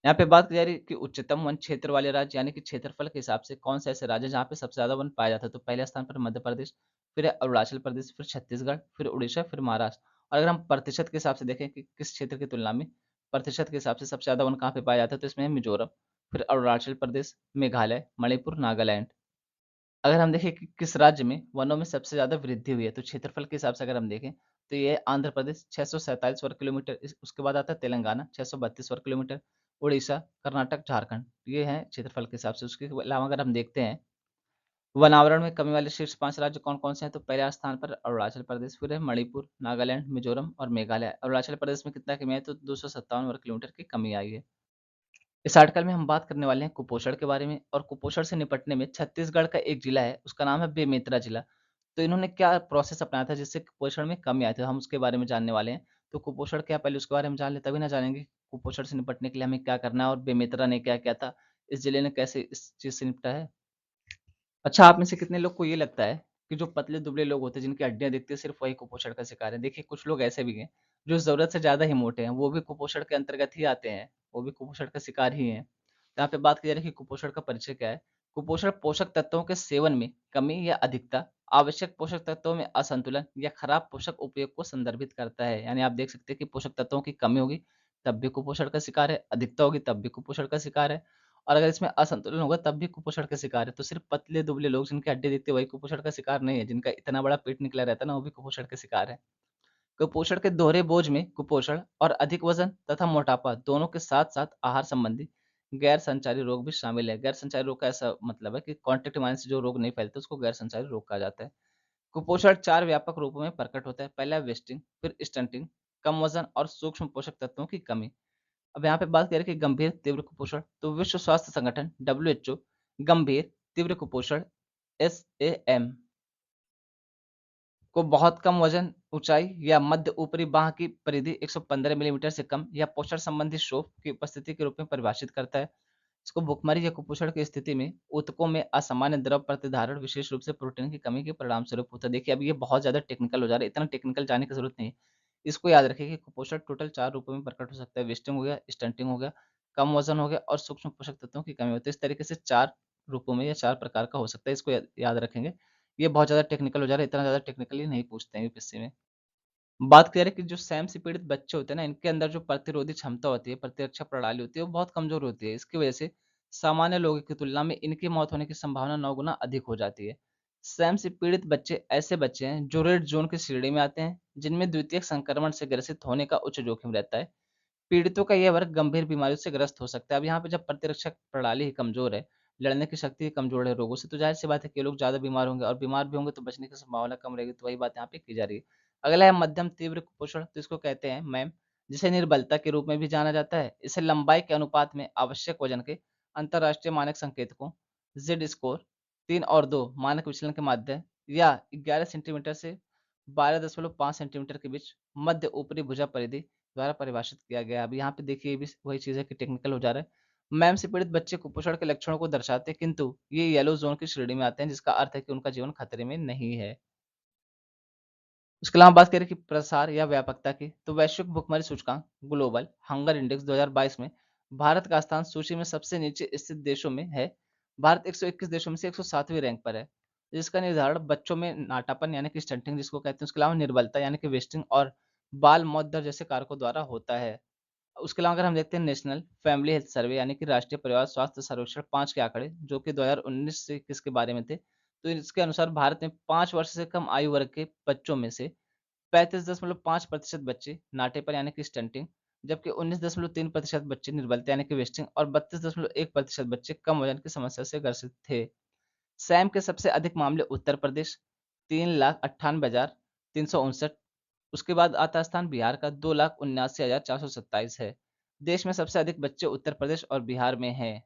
यहाँ पे बात की जा रही है कि उच्चतम वन क्षेत्र वाले राज्य यानी कि क्षेत्रफल के हिसाब से कौन से ऐसे राज्य हैं जहाँ पे सबसे ज्यादा वन पाया जाता है? तो पहले स्थान पर मध्य प्रदेश, फिर है अरुणाचल प्रदेश, फिर छत्तीसगढ़, फिर उड़ीसा, फिर महाराष्ट्र। और अगर हम प्रतिशत के हिसाब से देखें कि किस क्षेत्र की तुलना में प्रतिशत के हिसाब से सबसे ज्यादा वन कहाँ पे पाया जाता है, तो इसमें है मिजोरम, फिर अरुणाचल प्रदेश, मेघालय, मणिपुर, नागालैंड। अगर हम देखें कि किस राज्य में वनों में सबसे ज़्यादा वृद्धि हुई है, तो क्षेत्रफल के हिसाब से अगर हम देखें, तो ये है आंध्र प्रदेश 647 वर्ग किलोमीटर, उसके बाद आता है तेलंगाना 632 वर्ग किलोमीटर, उड़ीसा, कर्नाटक, झारखंड। ये हैं क्षेत्रफल के हिसाब से। उसके अलावा अगर हम देखते हैं वन आवरण में कमी वाले शीर्ष 5 राज्य कौन-कौन से हैं, तो पहले स्थान पर अरुणाचल प्रदेश, फिर है मणिपुर, नागालैंड, मिजोरम और मेघालय। अरुणाचल प्रदेश में कितना कमी आई? तो 257 वर्ग किलोमीटर की कमी आई है। इस आर्टिकल में हम बात करने वाले हैं कुपोषण के बारे में। और कुपोषण से निपटने में छत्तीसगढ़ का एक जिला है, उसका नाम है बेमेतरा जिला। तो इन्होंने क्या प्रोसेस अपनाया था जिससे कुपोषण में कमी आई थी, हम उसके बारे में जानने वाले हैं। तो कुपोषण क्या, पहले उसके बारे में जान ले, तभी ना जानेंगे कुपोषण से निपटने के लिए हमें क्या करना है और बेमेतरा ने क्या किया था, इस जिले ने कैसे इस चीज से निपटा है। अच्छा, आप में से कितने लोग को ये लगता है कि जो पतले-दुबले लोग होते हैं, जिनकी हड्डियाँ दिखती हैं, सिर्फ़ वही कुपोषण का शिकार हैं? देखिए, कुछ लोग ऐसे भी हैं, जो ज़रूरत से ज़्यादा ही मोटे हैं, वो भी कुपोषण के अंतर्गत ही आते हैं, वो भी कुपोषण का शिकार ही हैं। तो यहाँ पे बात की जा रही है कि कुपोषण का परिचय क्या है? कुपोषण पोषक तत्वों के सेवन में कमी या अधिकता, आवश्यक पोषक तत्वों में असंतुलन या खराब पोषक उपयोग को संदर्भित करता है। यानी आप देख सकते हैं कि पोषक तत्वों की कमी होगी, तब भी कुपोषण का शिकार है, अधिकता होगी, तब भी कुपोषण का शिकार है। और अगर इसमें असंतुलन होगा तब भी कुपोषण का शिकार है। तो सिर्फ़ पतले-दुबले लोग जिनकी हड्डी दिखती है वही कुपोषण का शिकार नहीं है, जिनका इतना बड़ा पेट निकला रहता है ना वो भी कुपोषण का शिकार है। कुपोषण के दोहरे बोझ में कुपोषण और अधिक वज़न तथा मोटापा दोनों के साथ-साथ आहार संबंधी गैर संचारी रोग भी शामिल है। गैर संचारी रोग का ऐसा मतलब है कि कॉन्टैक्ट में आने से जो रोग नहीं फैलते उसको गैर संचारी रोग कहा जाता है। कुपोषण 4 व्यापक रूपों में प्रकट होता है। पहला वेस्टिंग, फिर स्टंटिंग, कम वज़न और सूक्ष्म पोषक तत्वों की कमी। अब यहाँ पे बात करें कि गंभीर तीव्र कुपोषण, तो विश्व स्वास्थ्य संगठन डब्ल्यूएचओ गंभीर तीव्र कुपोषण एसएएम को बहुत कम वजन, ऊंचाई या मध्य ऊपरी बांह की परिधि 115 मिलीमीटर से कम या पोषण संबंधी शोफ की उपस्थिति के रूप में परिभाषित करता है। इसको भुखमरी या कुपोषण की स्थिति में ऊतकों में असामान्य द्रव प्रतिधारण विशेष रूप से प्रोटीन की कमी के परिणाम स्वरूप होता है। देखिए अब ये बहुत ज्यादा टेक्निकल हो जा रहा है, इतना टेक्निकल जाने की जरूरत नहीं है। इसको याद रखिए कि कुपोषण टोटल 4 रूपों में प्रकट हो सकता है। वेस्टिंग हो गया, स्टंटिंग हो गया, कम वजन हो गया और सूक्ष्म पोषक तत्वों की कमी होती है। इस तरीके से 4 रूपों में या 4 प्रकार का हो सकता है। इसको याद रखेंगे। ये बहुत ज़्यादा टेक्निकल हो जा रहा है, इतना ज़्यादा टेक्निकली नहीं पूछते हैं यूपीएससी में। बात करें कि जो सैम से पीड़ित बच्चे होते हैं ना, इनके अंदर जो प्रतिरोधी क्षमता होती है, प्रतिरक्षा प्रणाली होती है, वो बहुत कमज़ोर होती है। इसकी वजह से सामान्य लोगों की तुलना में इनकी मौत होने की संभावना 9 गुना अधिक हो जाती है। सैम से पीड़ित बच्चे ऐसे बच्चे हैं जो रेड ज़ोन की श्रेणी में आते हैं, जिनमें द्वितीयक संक्रमण से ग्रसित होने का उच्च जोखिम रहता है। पीड़ितों का यह वर्ग गंभीर बीमारियों से ग्रस्त हो सकता है। अब यहाँ पे जब प्रतिरक्षक प्रणाली ही कमज़ोर है, लड़ने की शक्ति ही कमज़ोर है रोगों से, तो ज़ाहिर-सी बात है कि ये लोग ज़्यादा बीमार होंगे और बीमार भी होंगे तो बचने की संभावना कम रहेगी, तो वही बात यहाँ पे की जा रही है। अगला है मध्यम तीव्र कुपोषण, तो इसको कहते हैं मैम, जिसे निर्बलता के रूप में भी जाना जाता है। इसे लंबाई के अनुपात में आवश्यक वजन के अंतर्राष्ट्रीय मानक संकेतकों ज़ेड स्कोर 3 और 2 मानक विचलन के माध्य या 11 सेंटीमीटर से 12.5 सेंटीमीटर के बीच मध्य ऊपरी भुजा परिधि द्वारा परिभाषित किया गया है। अब यहाँ पे देखिए ये भी वही चीज़ है कि टेक्निकल हो जा रहा है। मैम से पीड़ित बच्चे कुपोषण के लक्षणों को दर्शाते हैं, किंतु ये येलो ज़ोन की श्रेणी में आते हैं, जिसका अर्थ है कि उनका जीवन खतरे में नहीं है। उसके अलावा बात करें कि प्रसार या व्यापकता की, तो वैश्विक भुखमरी सूचकांक ग्लोबल हंगर इंडेक्स 2022 में भारत का स्थान सूची में सबसे नीचे स्थित देशों में है। भारत 121 देशों में से 107वें रैंक पर है, जिसका निर्धारण बच्चों में नाटापन यानी कि स्टंटिंग जिसको कहते हैं, उसके अलावा निर्बलता यानी कि वेस्टिंग और बाल मौत दर जैसे कारकों द्वारा होता है। उसके अलावा अगर हम देखते हैं नेशनल फैमिली हेल्थ सर्वे यानी कि राष्ट्रीय परिवार स्वास्थ्य सर्वेक्षण 5 के आंकड़े जो कि 2019 से 21 के बारे में थे, तो इसके अनुसार भारत में 5 वर्ष से कम आयु वर्ग के बच्चों में से 35.5% बच्चे नाटेपन यानी कि स्टंटिंग, जबकि 19.3% बच्चे निर्बलता यानी कि वेस्टिंग और 32.1% बच्चे कम वजन की समस्या से ग्रसित थे। सैम के सबसे अधिक मामले उत्तर प्रदेश 3,98,359, उसके बाद आता स्थान बिहार का 2,79,427 है। देश में सबसे अधिक बच्चे उत्तर प्रदेश और बिहार में हैं।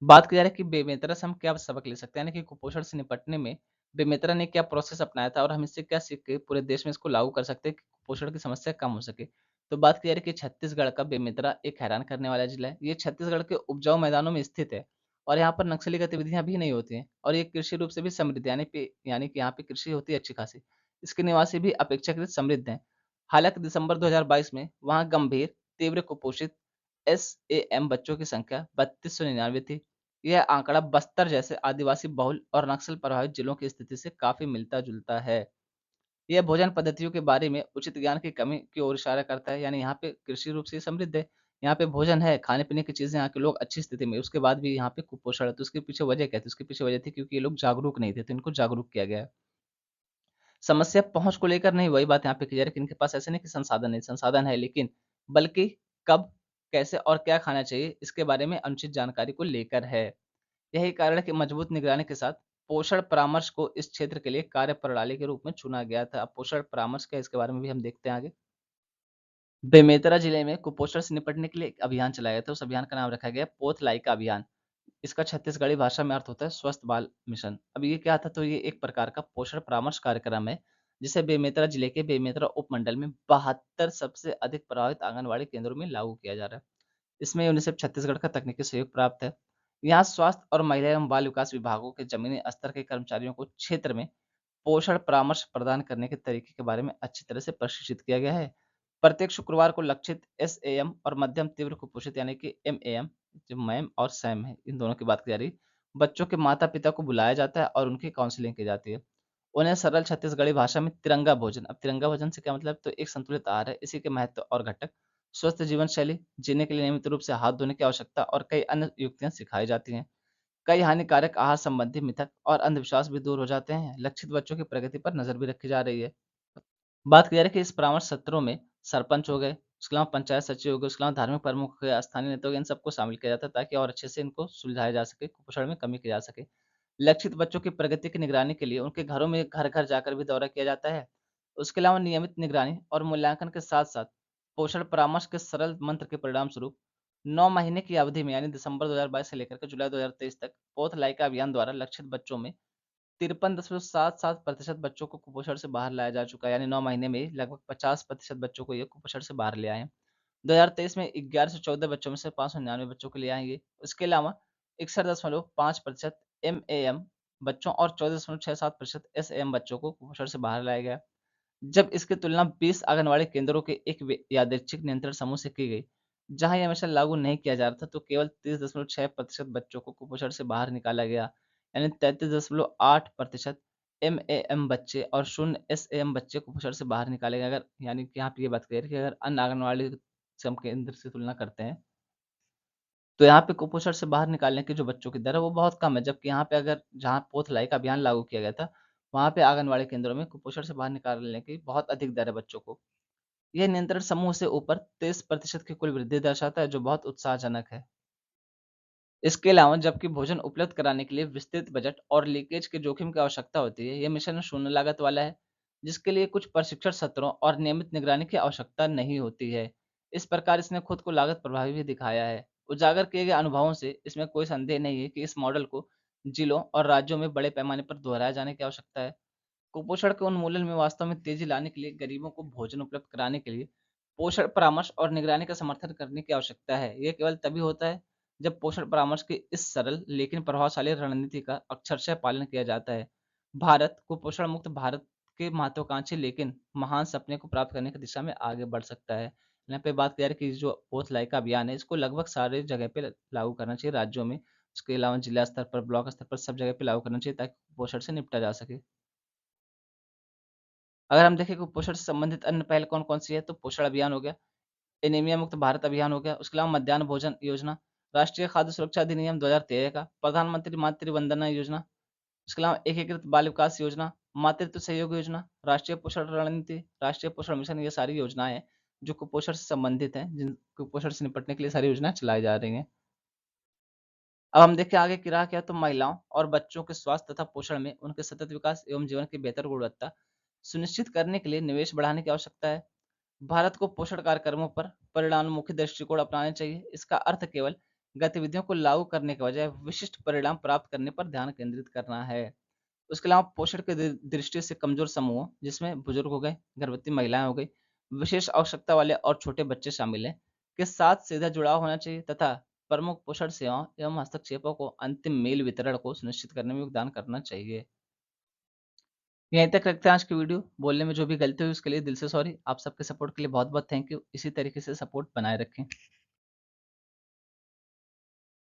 बात की जा रही है कि बेमेतरा से हम क्या सबक ले सकते हैं, यानी कि कुपोषण से निपटने में बेमेतरा ने क्या प्रोसेस अपनाया था और हम इससे क्या सीख के पूरे देश में इसको लागू कर सकते हैं कि कुपोषण की समस्या कम हो सके। तो बात की जा रही है कि छत्तीसगढ़ का बेमेतरा एक हैरान करने वाला जिला है। ये छत्तीसगढ़ के उपजाऊ मैदानों में स्थित है और यहाँ पर नक्सली गतिविधियां भी नहीं होती हैं और ये कृषि रूप से भी समृद्ध यानी कि यहाँ पे कृषि होती है अच्छी खासी। इसके निवासी भी अपेक्षाकृत समृद्ध हैं। हालांकि दिसंबर 2022 में वहाँ गंभीर तीव्र कुपोषित एसएएम बच्चों की संख्या 3299 थी। यह आंकड़ा बस्तर जैसे आदिवासी बहुल और नक्सल प्रभावित जिलों की स्थिति से काफी मिलता-जुलता है। यह भोजन पद्धतियों के बारे में उचित ज्ञान की कमी की ओर इशारा करता है, यानी यहाँ पे कृषि रूप से समृद्ध है। यहाँ पे भोजन है, खाने-पीने की चीज़ें यहाँ के लोग अच्छी स्थिति में, उसके बाद भी यहाँ पे कुपोषण है, तो उसके पीछे वजह क्या थी? उसके पीछे वजह थी क्योंकि ये लोग जागरूक नहीं थे, तो इनको जागरूक किया गया है। समस्या पहुँच को लेकर नहीं, वही बात यहाँ पे की जा रही है कि इनके पास ऐसा नहीं कि संसाधन नहीं, संसाधन है लेकिन बल्कि कब, कैसे और क्या खाना चाहिए, इसके बारे में अनुचित जानकारी को लेकर है। यही कारण है कि मजबूत निगरानी के साथ पोषण परामर्श को इस क्षेत्र के लिए कार्य प्रणाली के रूप में चुना गया था। अब पोषण परामर्श क्या है इसके बारे में भी हम देखते हैं आगे। बेमेतरा जिले में कुपोषण से निपटने के लिए एक अभियान चलाया गया था। उस अभियान का नाम रखा गया पोथ लाई का अभियान। इसका छत्तीसगढ़ी भाषा में अर्थ होता है स्वस्थ बाल मिशन। अब ये क्या था, तो ये एक प्रकार का पोषण परामर्श कार्यक्रम है जिसे बेमेतरा जिले के बेमेतरा उपमंडल में 72 सबसे अधिक प्रभावित आंगनबाड़ी केंद्रों में लागू किया जा रहा है। इसमें यूनिसेफ छत्तीसगढ़ का तकनीकी सहयोग प्राप्त है। यहाँ स्वास्थ्य और महिला एवं बाल विकास विभागों के जमीनी स्तर के कर्मचारियों को क्षेत्र में पोषण परामर्श प्रदान करने के तरीके के बारे में अच्छी तरह से प्रशिक्षित किया गया है। प्रत्येक शुक्रवार को लक्षित एसएएम और मध्यम तीव्र कुपोषित यानी कि एमएएम, जो मैम और सैम है, इन दोनों की बात की जा रही है, बच्चों के माता-पिता को बुलाया जाता है और उनकी काउंसलिंग की जाती है। उन्हें सरल छत्तीसगढ़ी भाषा में तिरंगा भोजन, अब तिरंगा भोजन से क्या मतलब, तो एक संतुलित आहार है, इसी के महत्व और घटक, स्वस्थ जीवन शैली, जीने के लिए नियमित रूप से हाथ धोने की आवश्यकता और कई अन्य युक्तियाँ सिखाई जाती हैं। कई हानिकारक आहार संबंधी मिथक और अंधविश्वास भी दूर हो जाते हैं। लक्षित बच्चों की प्रगति पर नजर भी रखी जा रही है। बात की जा रही है कि इस परामर्श सत्रों में सरपंच हो गए, उसके अलावा पंचायत सचिव हो गए, उसके अलावा धार्मिक प्रमुख हो गए, स्थानीय नेता हो गए, इन सबको शामिल किया जाता है ताकि और अच्छे से इनको सुलझाया जा सके, कुपोषण में कमी की जा सके। लक्षित बच्चों की प्रगति की निगरानी के लिए उनके घरों में घर-घर जाकर भी दौरा किया जाता है। उसके अलावा नियमित निगरानी और मूल्यांकन के साथ-साथ पोषण परामर्श के सरल मंत्र के परिणाम स्वरूप 9 महीने की अवधि में यानी दिसंबर 2022 से लेकर के जुलाई 2023 तक पौध लाइका अभियान द्वारा लक्षित बच्चों में 53.77% बच्चों को कुपोषण से बाहर लाया जा चुका है, यानी 9 महीने में ही लगभग 50% बच्चों को ये कुपोषण से बाहर ले आए हैं। 2023 में 11 से 14 बच्चों में से 599 बच्चों को ले आएँगे। इसके अलावा 61.5% एमएएम बच्चों और 14.67% एसएएम बच्चों को कुपोषण से बाहर लाया गया। जब इसकी तुलना 20 आंगनवाड़ी केंद्रों के एक यादृच्छिक नियंत्रण समूह से की गई, जहां यह हमेशा लागू नहीं किया जा रहा था, तो केवल 30.6% बच्चों को कुपोषण से बाहर निकाला गया, यानी 33.8% एमएएम बच्चे और 0 एसएएम बच्चे कुपोषण से बाहर निकाले गए। अगर यानी कि यहाँ पे ये बात कह रही है कि अगर अन्य आंगनवाड़ी सम केंद्र से तुलना करते हैं, तो यहाँ पे कुपोषण से बाहर निकालने की जो बच्चों की दर है वो बहुत कम है, जबकि यहाँ पे अगर जहाँ पोथलाई का अभियान लागू किया गया था, वहाँ पे आंगनवाड़ी केंद्रों में कुपोषण से बाहर निकालने की बहुत अधिक दर है बच्चों को। यह नियंत्रण समूह से ऊपर 23% की कुल वृद्धि दर्शाता है, जो बहुत उत्साहजनक है। इसके अलावा जबकि भोजन उपलब्ध कराने के लिए विस्तृत बजट और लीकेज के जोखिम की आवश्यकता होती है, यह मिशन शून्य लागत वाला है, जिसके लिए कुछ प्रशिक्षण सत्रों और नियमित निगरानी की आवश्यकता नहीं होती है। इस प्रकार इसने खुद को लागत प्रभावी भी दिखाया है। उजागर किए गए अनुभवों से इसमें कोई संदेह नहीं है कि इस मॉडल को जिलों और राज्यों में बड़े पैमाने पर दोहराया जाने की आवश्यकता है। कुपोषण के उन्मूलन में वास्तव में तेजी लाने के लिए गरीबों को भोजन उपलब्ध कराने के लिए पोषण परामर्श और निगरानी का समर्थन करने की आवश्यकता है। यह केवल तभी होता है जब पोषण परामर्श की इस सरल लेकिन प्रभावशाली रणनीति का अक्षरशः पालन किया जाता है। भारत कुपोषण मुक्त भारत के महत्वाकांक्षी लेकिन महान सपने को प्राप्त करने की दिशा में आगे बढ़ सकता है। यहाँ पे बात करें कि जो पोथ लाइका अभियान है, इसको लगभग सारे जगह पे लागू करना चाहिए राज्यों में। उसके अलावा जिला स्तर पर, ब्लॉक स्तर पर, सब जगह पे लागू करना चाहिए ताकि कुपोषण से निपटा जा सके। अगर हम देखें कि कुपोषण से संबंधित अन्य पहल कौन-कौन सी है, तो पोषण अभियान हो गया, एनीमिया मुक्त भारत अभियान हो गया, उसके अलावा मध्याह्न भोजन योजना, राष्ट्रीय खाद्य सुरक्षा अधिनियम 2013 का, प्रधानमंत्री मातृ वंदना योजना, उसके अलावा एकीकृत बाल विकास योजना, मातृत्व सहयोग योजना, राष्ट्रीय पोषण रणनीति, राष्ट्रीय पोषण मिशन, ये सारी योजनाएँ हैं, जो कुपोषण से संबंधित हैं, जिन कुपोषण से निपटने के लिए सारी योजनाएँ चलाई जा रही हैं। अब हम देखें आगे की राह क्या है, तो महिलाओं और बच्चों के स्वास्थ्य तथा पोषण में उनके सतत विकास एवं जीवन की बेहतर गुणवत्ता सुनिश्चित करने के लिए निवेश बढ़ाने की आवश्यकता है। भारत को पोषण कार्यक्रमों पर परिणामों-मुखी दृष्टिकोण अपनाने चाहिए। इसका अर्थ केवल गतिविधियों को लागू करने के बजाय विशिष्ट परिणाम प्राप्त करने पर ध्यान केंद्रित करना है। उसके अलावा पोषण की दृष्टि से कमजोर समूह, जिसमें बुजुर्ग हो गए, गर्भवती महिलाएं हो गई, विशेष आवश्यकता वाले और छोटे बच्चे शामिल हैं, के साथ सीधा जुड़ाव होना चाहिए तथा प्रमुख पोषण सेवाओं एवं हस्तक्षेपों को अंतिम मील वितरण को सुनिश्चित करने में योगदान करना चाहिए। यहीं तक रखते हैं आज की वीडियो। बोलने में जो भी गलती हुई उसके लिए दिल से सॉरी। आप सबके सपोर्ट के लिए बहुत बहुत थैंक यू। इसी तरीके से सपोर्ट बनाए रखें।